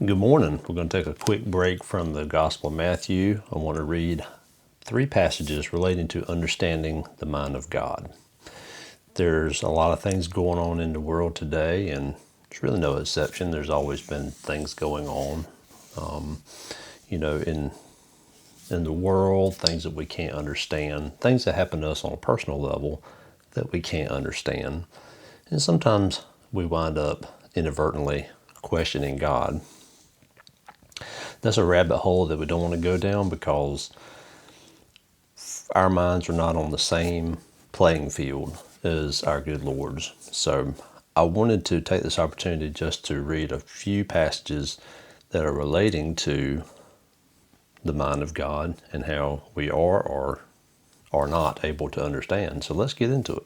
Good morning. We're going to take a quick break from the Gospel of Matthew. I want to read 3 passages relating to understanding the mind of God. There's a lot of things going on in the world today, and it's really no exception. There's always been things going on, in the world, things that we can't understand, things that happen to us on a personal level that we can't understand. And sometimes we wind up inadvertently questioning God. That's a rabbit hole that we don't want to go down because our minds are not on the same playing field as our good Lord's. So I wanted to take this opportunity just to read a few passages that are relating to the mind of God and how we are or are not able to understand. So let's get into it.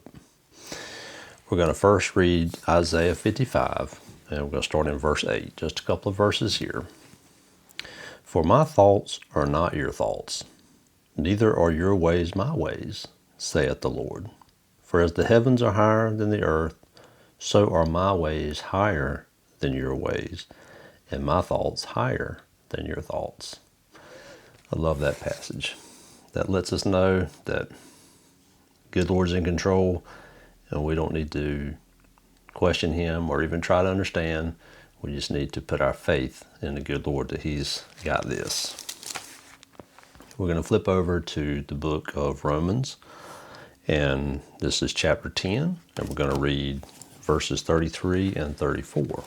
We're going to first read Isaiah 55, and we're going to start in verse 8, just a couple of verses here. For my thoughts are not your thoughts, neither are your ways my ways, saith the Lord. For as the heavens are higher than the earth, so are my ways higher than your ways, and my thoughts higher than your thoughts. I love that passage. That lets us know that good Lord's in control, and we don't need to question Him or even try to understand. We just need to put our faith in the good Lord that He's got this. We're going to flip over to the book of Romans, and this is chapter 10, and we're going to read verses 33 and 34.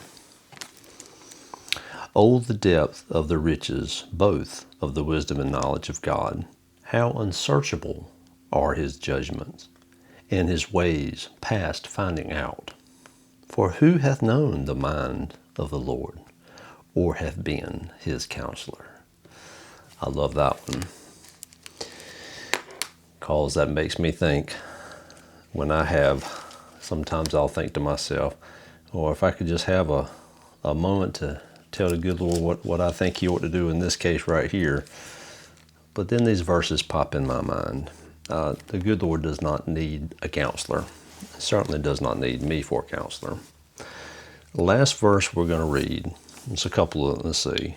Oh, the depth of the riches, both of the wisdom and knowledge of God! How unsearchable are His judgments, and His ways past finding out! For who hath known the mind of the Lord, or hath been His counselor? I love that one, because that makes me think sometimes I'll think to myself, or if I could just have a moment to tell the good Lord what I think He ought to do in this case right here. But then these verses pop in my mind. The good Lord does not need a counselor. He certainly does not need me for a counselor. The last verse we're going to read, it's a couple of, let's see.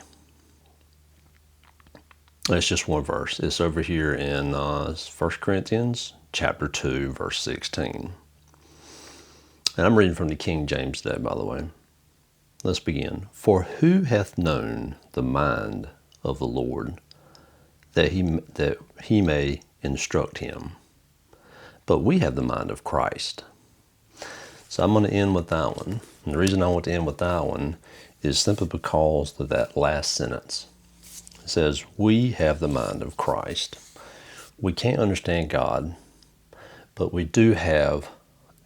It's just one verse. It's over here in 1 Corinthians chapter 2, verse 16. And I'm reading from the King James today, by the way. Let's begin. For who hath known the mind of the Lord, that he may instruct him? But we have the mind of Christ. So I'm going to end with that one. And the reason I want to end with that one is simply because of that last sentence. It says, we have the mind of Christ. We can't understand God, but we do have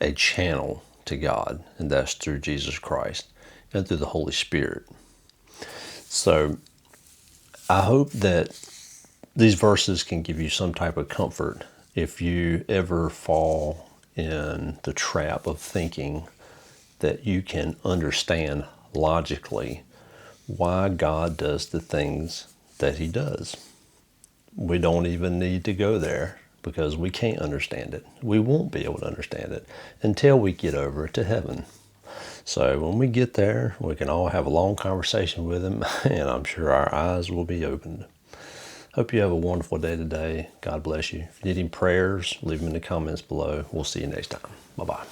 a channel to God, and that's through Jesus Christ and through the Holy Spirit. So I hope that these verses can give you some type of comfort if you ever fall in the trap of thinking that you can understand logically why God does the things that He does. We don't even need to go there because we can't understand it. We won't be able to understand it until we get over to heaven. So when we get there, we can all have a long conversation with Him, and I'm sure our eyes will be opened. Hope you have a wonderful day today. God bless you. If you need any prayers, leave them in the comments below. We'll see you next time. Bye-bye.